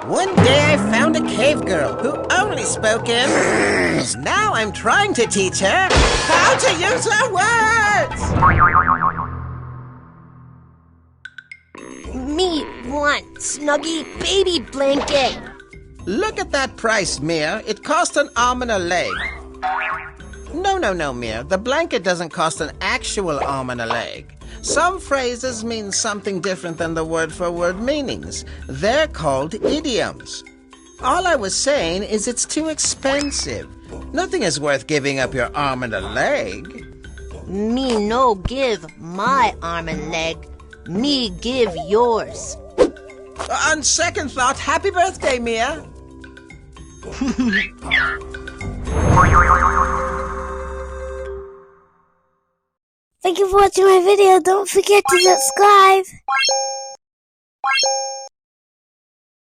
One day I found a cave girl who only spoke in... Now I'm trying to teach her how to use her words! Me want Snuggy baby blanket. Look at that price, Mia. It cost an arm and a leg. No, Mia. The blanket doesn't cost an actual arm and a leg. Some phrases mean something different than the word-for-word meanings. They're called idioms. All I was saying is it's too expensive. Nothing is worth giving up your arm and a leg. Me no give my arm and leg. Me give yours. On second thought, happy birthday, Mia. Thank you for watching my video. Don't forget to subscribe.